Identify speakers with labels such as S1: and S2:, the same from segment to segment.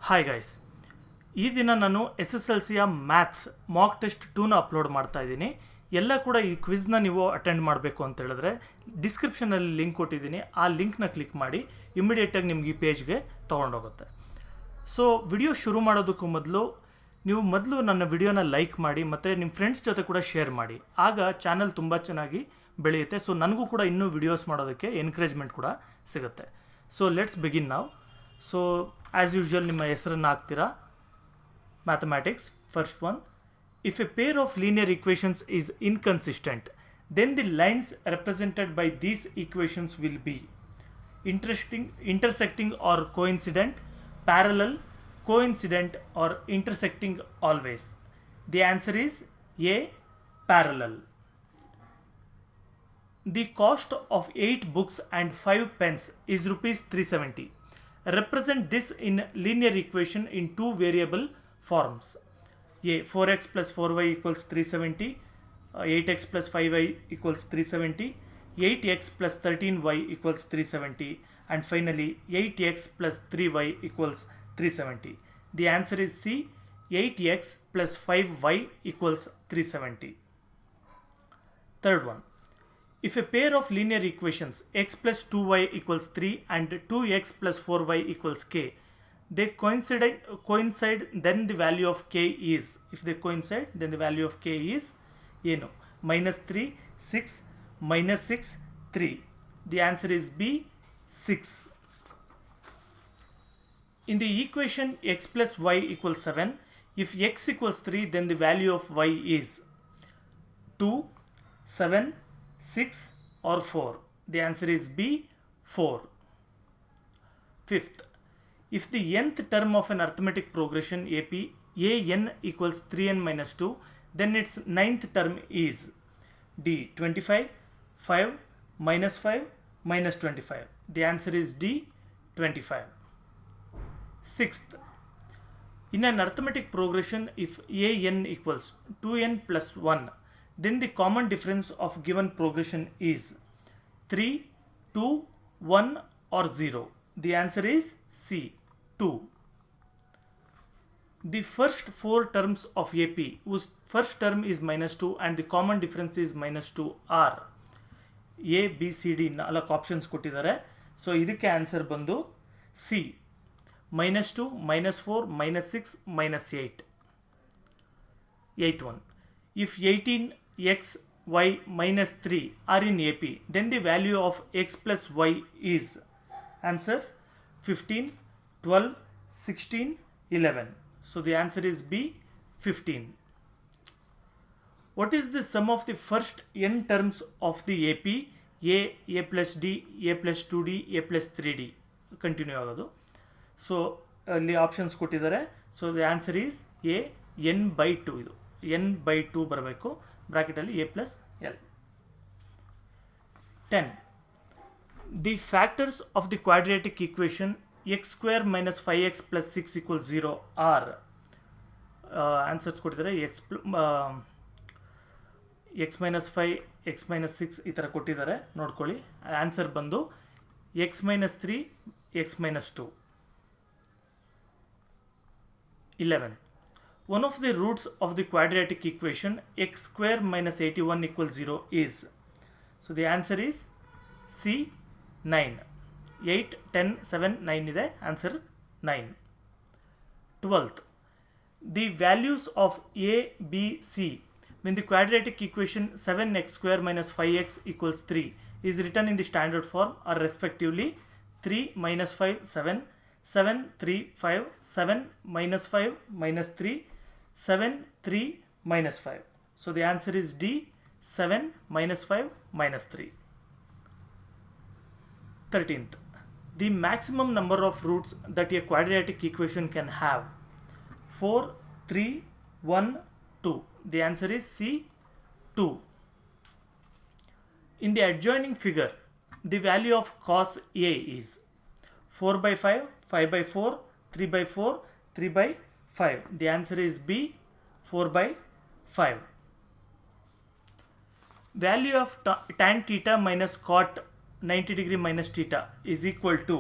S1: Hi guys, ಈ ದಿನ ನಾನು SSLCಯ ಮ್ಯಾಥ್ಸ್ ಮಾಕ್ ಟೆಸ್ಟ್ 2ನ ಅಪ್ಲೋಡ್ ಮಾಡ್ತಾ ಇದ್ದೀನಿ. ಎಲ್ಲ ಕೂಡ ಈ ಕ್ವಿಜ್ನ ನೀವು ಅಟೆಂಡ್ ಮಾಡಬೇಕು ಅಂತ ಹೇಳಿದ್ರೆ ಡಿಸ್ಕ್ರಿಪ್ಷನಲ್ಲಿ ಲಿಂಕ್ ಕೊಟ್ಟಿದ್ದೀನಿ. ಆ ಲಿಂಕ್ನ ಕ್ಲಿಕ್ ಮಾಡಿ ಇಮಿಡಿಯೇಟಾಗಿ ನಿಮ್ಗೆ ಈ ಪೇಜ್ಗೆ ತೊಗೊಂಡೋಗುತ್ತೆ. ಸೊ ವಿಡಿಯೋ ಶುರು ಮಾಡೋದಕ್ಕೂ ಮೊದಲು ನೀವು ನನ್ನ ವಿಡಿಯೋನ ಲೈಕ್ ಮಾಡಿ ಮತ್ತು ನಿಮ್ಮ ಫ್ರೆಂಡ್ಸ್ ಜೊತೆ ಕೂಡ ಶೇರ್ ಮಾಡಿ. ಆಗ ಚಾನಲ್ ತುಂಬ ಚೆನ್ನಾಗಿ ಬೆಳೆಯುತ್ತೆ. ಸೊ ನನಗೂ ಕೂಡ ಇನ್ನೂ ವಿಡಿಯೋಸ್ ಮಾಡೋದಕ್ಕೆ ಎನ್ಕರೇಜ್ಮೆಂಟ್ ಕೂಡ ಸಿಗುತ್ತೆ. ಸೊ ಲೆಟ್ಸ್ ಬಿಗಿನ್ ನಾವು. ಸೊ ಆ್ಯಸ್ ಯೂಶ್ವಲ್ ನಿಮ್ಮ ಹೆಸರನ್ನು ಹಾಕ್ತೀರಾ. Mathematics first one. If a pair of linear equations is inconsistent, then the lines represented by these equations will be intersecting or coincident, parallel, coincident or intersecting always. The answer is A, parallel. The cost of 8 books and 5 pens is rupees 370. Represent this in linear equation in two variable forms. A, 4x plus 4y equals 370, 8x plus 5y equals 370, 8x plus 13y equals 370, and finally 8x plus 3y equals 370. The answer is C, 8x plus 5y equals 370. Third one. If a pair of linear equations x plus 2y equals 3 and 2x plus 4y equals k, they coincide, then the value of k is, if they coincide then the value of k is minus 3, 6, minus 6, 3. The answer is B, 6. In the equation x plus y equals 7, if x equals 3 then the value of y is 2, 7, 6 or 4. The answer is B, 4. Fifth. If the nth term of an arithmetic progression AP an equals 3n minus 2, then its ninth term is D, 25, 5, minus 5, minus 25. The answer is D, 25. Sixth. In an arithmetic progression, if an equals 2n plus 1, then the common difference of given progression is 3, 2, 1 or 0. The answer is C, 2. The first four terms of AP, whose first term is minus 2 and the common difference is minus 2 are A, B, C, D ನಾಲ್ಕು options ಕೊಟ್ಟಿದ್ದಾರೆ. So ಇದಕ್ಕೆ answer ಬಂದು C, minus 2, minus 4, minus 6, minus 8. Eighth one. If 18x, y minus 3 are in AP, then the value of x plus y is answers 15, 12, 16, 11. So the answer is B, 15. What is the sum of the first n terms of the AP? A plus D, A plus 2D, A plus 3D. Continue ಆಗೋದು. So ಅಲ್ಲಿ options ಕೊಟ್ಟಿದ್ದಾರೆ. So the answer is A, n by 2. ಇದು n by 2 ಬರಬೇಕು ಬ್ರಾಕೆಟಲ್ಲಿ A plus L. 10. The factors of the quadratic equation x square minus 5x plus 6 equals 0 are answers ಕೊಟ್ಟಿದ್ದಾರೆ. x minus 5, x minus 6 ಈ ಥರ ಕೊಟ್ಟಿದ್ದಾರೆ, ನೋಡ್ಕೊಳ್ಳಿ. Answer ಬಂದು x minus 3, x minus 2. 11. One of the roots of the quadratic equation x square minus 81 equals 0 is. So the answer is C, 9. 8, 10, 7, 9 ಇದೆ. Answer 9. 12th. The values of A, B, C when the quadratic equation 7x square minus 5x equals 3 is written in the standard form are respectively 3 minus 5, 7, 7, 3, 5, 7, minus 5, minus 3, 7, 3, minus 5. So the answer is D, 7, minus 5, minus 3. 13th. The maximum number of roots that a quadratic equation can have: 4, 3, 1, 2. The answer is C, 2. In the adjoining figure, the value of cos A is 4 by 5, 5 by 4, 3 by 4, 3 by 5. The answer is B, 4 by 5. Value of tan theta minus cot 90 degree minus theta is equal to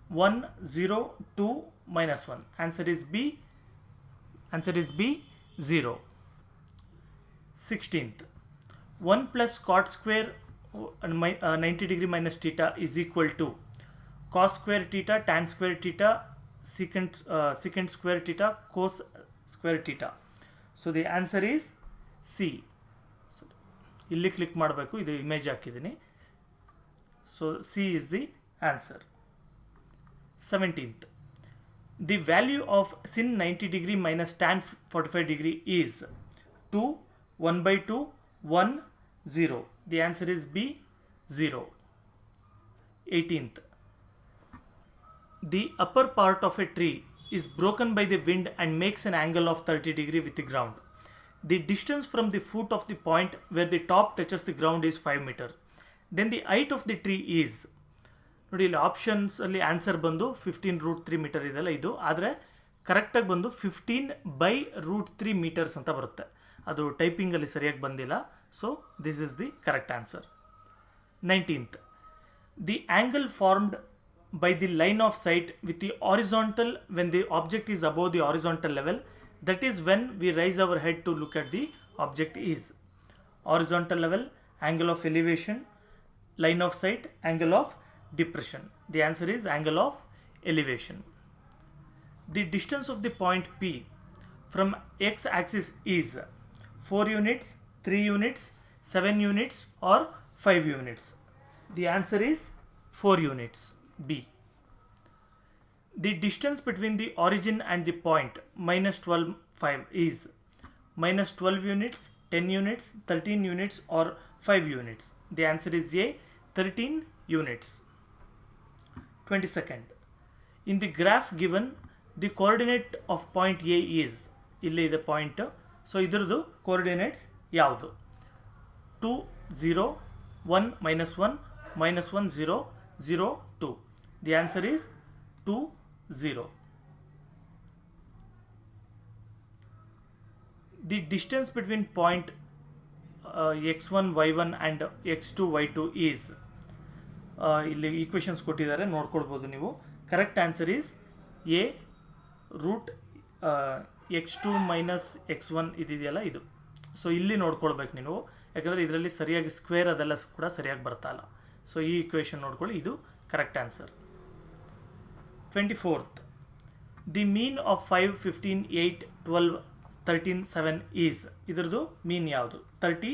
S1: 1, 0, 2, minus 1. Answer is B. Answer is B, 0. 16th. 1 plus cot square 90 degree minus theta is equal to cos square theta, tan square theta, secant square theta, cos square theta. So the answer is C. ಇಲ್ಲಿ click ಮಾಡಬೇಕು, ಇದು image ಹಾಕಿದ್ದೀನಿ. So C is the answer. 17th. The value of sin 90 degree minus tan 45 degree is 2, 1 by 2, 1, 0. The answer is B, 0. 18th. The upper part of a tree is broken by the wind and makes an angle of 30 degree with the ground. The distance from the foot of the point where the top touches the ground is 5 meter. Then the height of the tree is, ನೋಡಿ ಇಲ್ಲಿ options ಅಲ್ಲಿ answer ಬಂದು 15√3 metre ಇದೆಲ್ಲ ಇದು, ಆದರೆ ಕರೆಕ್ಟಾಗಿ ಬಂದು 15/√3 metres ಅಂತ ಬರುತ್ತೆ. ಅದು ಟೈಪಿಂಗಲ್ಲಿ ಸರಿಯಾಗಿ ಬಂದಿಲ್ಲ. So this is the correct answer. 19th. The angle formed by the line of sight with the horizontal when the object is above the horizontal level, that is when we raise our head to look at the object is horizontal level, angle of elevation, line of sight, angle of depression. The answer is angle of elevation. The distance of the point P from x axis is 4 units, 3 units, 7 units or 5 units. The answer is 4 units, B. The distance between the origin and the point minus 12, 5 is minus 12 units, 10 units, 13 units or 5 units. The answer is A, 13 units. 22nd. In the graph given, the coordinate of point A is, ಇಲ್ಲಿ ಇದೆ point, so ಇದ್ರದ್ದು coordinates ಯಾವುದು? 2, 0, 1, -1, -1, 0, 0, 2. The answer is 2, 0. The distance between point x1, y1 and x2, y2 is, ಇಲ್ಲಿ equations ಕೊಟ್ಟಿದ್ದಾರೆ, ನೋಡ್ಕೊಳ್ಬೋದು ನೀವು. Correct answer is A, root x2 minus x1 ಇದೆಯಲ್ಲ ಇದು. ಸೊ ಇಲ್ಲಿ ನೋಡ್ಕೊಳ್ಬೇಕು ನೀವು, ಯಾಕಂದರೆ ಇದರಲ್ಲಿ ಸರಿಯಾಗಿ ಸ್ಕ್ವೇರ್ ಅದೆಲ್ಲ ಕೂಡ ಸರಿಯಾಗಿ ಬರ್ತಾ ಇಲ್ಲ. ಸೊ ಈ ಈಕ್ವೇಷನ್ ನೋಡ್ಕೊಳ್ಳಿ, ಇದು correct answer. 24th. The mean of 5, 15, 8, 12, 13, 7 is, ಇದ್ರದ್ದು ಮೀನ್ ಯಾವುದು? 30,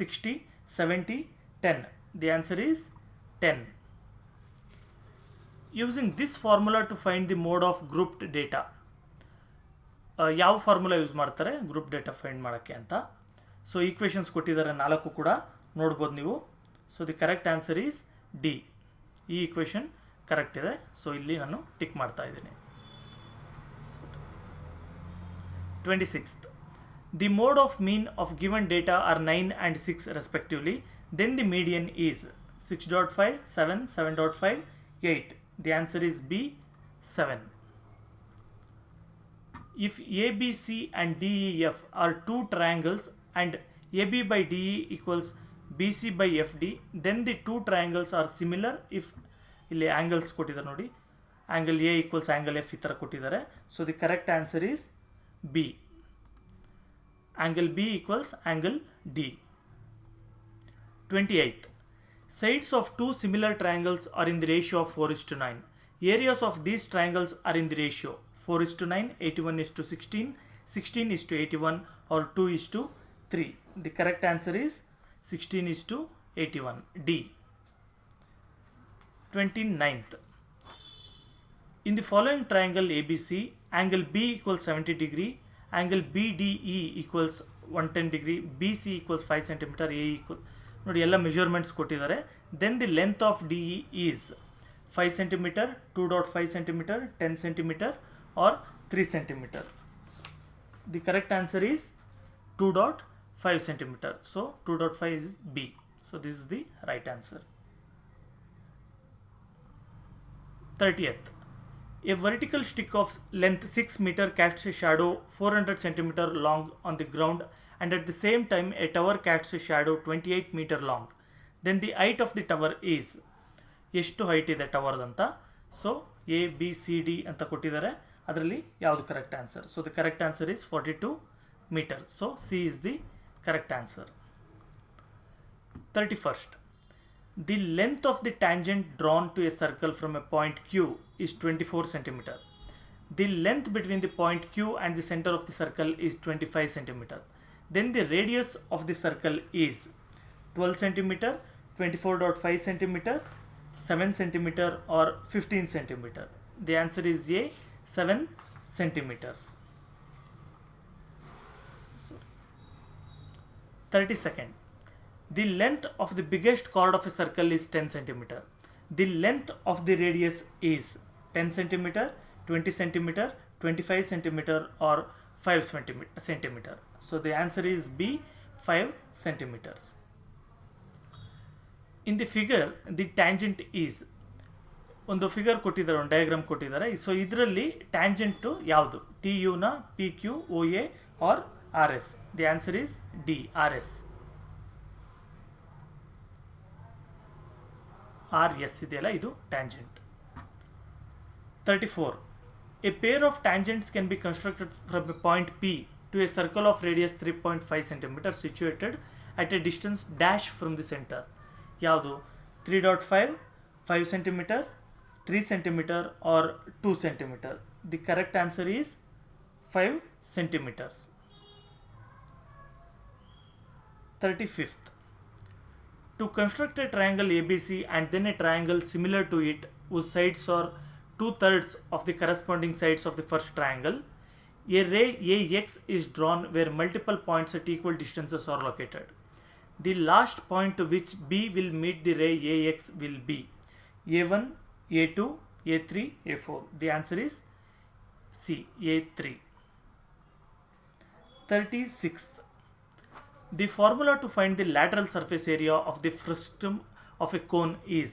S1: 60, 70, 10. The answer is 10. Using this formula to find the mode of grouped data. ಯಾವ ಫಾರ್ಮುಲಾ ಯೂಸ್ ಮಾಡ್ತಾರೆ ಗ್ರೂಪ್ ಡೇಟಾ ಫೈಂಡ್ ಮಾಡೋಕ್ಕೆ ಅಂತ? ಸೊ ಈಕ್ವೇಷನ್ಸ್ ಕೊಟ್ಟಿದ್ದಾರೆ 4 ಕೂಡ ನೋಡ್ಬೋದು ನೀವು. So the correct answer is D. ಈ ಈಕ್ವೇಷನ್ ಕರೆಕ್ಟ್ ಇದೆ. ಸೊ ಇಲ್ಲಿ ನಾನು ಟಿಕ್ ಮಾಡ್ತಾ ಇದ್ದೀನಿ. 26th. The mode of mean of given data are 9 and 6 respectively. Then the median is 6.5, 7, 7.5, 8. The answer is B, 7. If ABC and DEF are two triangles and AB by DE equals BC by FD, then the two triangles are similar if, ಇಲ್ಲಿ angles ಕೊಟ್ಟಿದ್ದಾರೆ ನೋಡಿ, angle A equals angle F ಈ ಥರ ಕೊಟ್ಟಿದ್ದಾರೆ. So the correct answer is B. Angle B equals angle D. 28th. Sides of two similar triangles are in the ratio of 4:9. Areas of these triangles are in the ratio 4:9, 81:16, 16:81 or 2:3. The correct answer is 16:81, D. 29th. In the following triangle ABC, angle B equals 70 degree, angle BDE equals 110 degree, BC equals 5 cm, A equals, ನೋಡಿ ಎಲ್ಲ measurements ಕೊಟ್ಟಿದ್ದಾರೆ. Then the length of D E is 5 cm, 2.5 cm, 10 cm or 3 cm. The correct answer is 2.5 cm. So 2.5 is B. So this is the right answer. 30th. A vertical stick of length 6 meter casts a shadow 400 cm long on the ground, and at the same time a tower casts a shadow 28 meter long. Then the height of the tower is, ಎಷ್ಟು height ಇದೆ tower ಅಂತ? So A B C D ಅಂತ ಕೊಟ್ಟಿದ್ದಾರೆ. ಅದರಲ್ಲಿ ಯಾವುದು correct answer? So the correct answer is 42 meters. So C is the correct answer. 31st. The length of the tangent drawn to a circle from a point Q is 24 centimeter. The length between the point Q and the center of the circle is 25 centimeter. Then the radius of the circle is 12 centimeter, 24.5 centimeter, 7 centimeter or 15 centimeter. The answer is A, 7 centimeters. 32nd. The length of the biggest chord of a circle is 10 centimeter. The length of the radius is 10 centimeter, 20 centimeter, 25 centimeter or 5 centimeter. So the answer is B, 5 centimeters. In the figure, the tangent is ಒಂದು figure ಕೊಟ್ಟಿದ್ದಾರೆ, ಒಂದು diagram ಕೊಟ್ಟಿದ್ದಾರೆ. So ಇದರಲ್ಲಿ tangent ಯಾವುದು? T ಯುನ, P Q, O A R R S? The answer is D, R S. R S ಇದೆಯಲ್ಲ, ಇದು tangent. 34. A pair of tangents can be constructed from a point P to a circle of radius 3.5 cm situated at a distance dash from the center. ಯಾವುದು? 3.5, 5 cm, 3 cm or 2 cm. The correct answer is 5 centimeters. 35th. To construct a triangle ABC and then a triangle similar to it whose sides are 2/3 of the corresponding sides of the first triangle, a ray AX is drawn where multiple points at equal distances are located. The last point to which B will meet the ray AX will be A1, A2, A3, A4. The answer is C, A3. 36th. The formula to find the lateral surface area of the frustum of a cone is,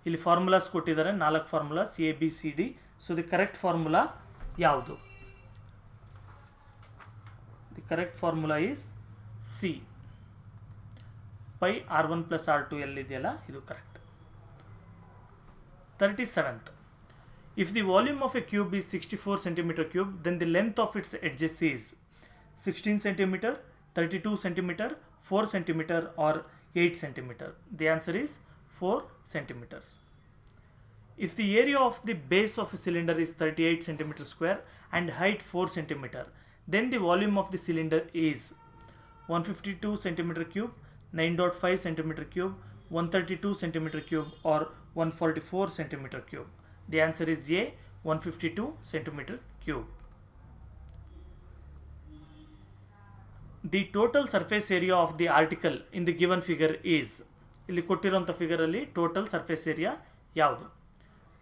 S1: ಇಲ್ಲಿ formulas ಕೊಟ್ಟಿದ್ದಾರೆ, 4 formulas, A B C D. So the correct formula ಯಾವುದು? The correct formula is C, pi R1 + R2 ಎಲ್ಲಿದೆಯಲ್ಲ, ಇದು correct. 37th. If the volume of a cube is 64 centimeter cube, then the length of its edges is 16 centimeter, 32 centimeter, 4 centimeter or 8 centimeter. The answer is 4 centimeters. If the area of the base of a cylinder is 38 centimeter square and height 4 centimeter, then the volume of the cylinder is 152 centimeter cube, 9.5 centimeter cube, 132 centimeter cube or 144 centimeter cube. The answer is A, 152 centimeter cube. The total surface area of the article in the given figure is, ಇಲ್ಲಿ ಕೊಟ್ಟಿರೋಂಥ ಫಿಗರಲ್ಲಿ total surface area ಯಾವುದು?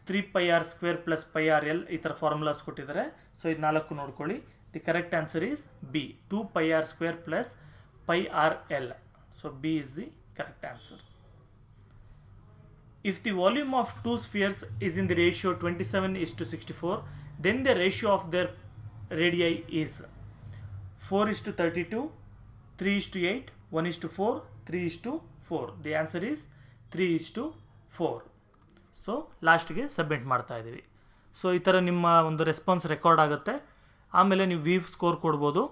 S1: 3πr² + πrl ಈ ಥರ formulas ಕೊಟ್ಟಿದ್ದಾರೆ. So ಇದು 4 ನೋಡ್ಕೊಳ್ಳಿ. The correct answer is B, 2πr² + πrl. So B is the correct answer. If the volume of two spheres is in the ratio 27:64, then the ratio of their radii is 4:32, 3:8, 1:4, 3:4. The answer is 3:4. So ಲಾಸ್ಟ್ಗೆ submit ಮಾಡ್ತಾ ಇದ್ದೀವಿ. So ಈ ಥರ ನಿಮ್ಮ ಒಂದು response record ಆಗುತ್ತೆ. ಆಮೇಲೆ ನೀವು ವಿ ಸ್ಕೋರ್ ಕೊಡ್ಬೋದು.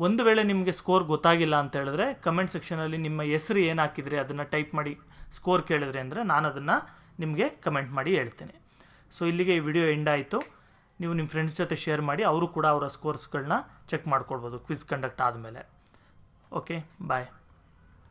S1: ಒಂದು ವೇಳೆ ನಿಮಗೆ ಸ್ಕೋರ್ ಗೊತ್ತಾಗಿಲ್ಲ ಅಂತ ಹೇಳಿದ್ರೆ ಕಮೆಂಟ್ ಸೆಕ್ಷನಲ್ಲಿ ನಿಮ್ಮ ಹೆಸರು ಏನು ಹಾಕಿದರೆ ಅದನ್ನು ಟೈಪ್ ಮಾಡಿ ಸ್ಕೋರ್ ಕೇಳಿದ್ರೆ ಅಂದರೆ ನಾನು ಅದನ್ನು ನಿಮಗೆ ಕಮೆಂಟ್ ಮಾಡಿ ಹೇಳ್ತೇನೆ. ಸೊ ಇಲ್ಲಿಗೆ ಈ ವಿಡಿಯೋ ಎಂಡ್ ಆಯಿತು. ನೀವು ನಿಮ್ಮ ಫ್ರೆಂಡ್ಸ್ ಜೊತೆ ಶೇರ್ ಮಾಡಿ, ಅವರು ಕೂಡ ಅವರ ಸ್ಕೋರ್ಸ್ಗಳನ್ನ ಚೆಕ್ ಮಾಡ್ಕೊಳ್ಬೋದು ಕ್ವಿಜ್ ಕಂಡಕ್ಟ್ ಆದಮೇಲೆ. ಓಕೆ, ಬಾಯ್.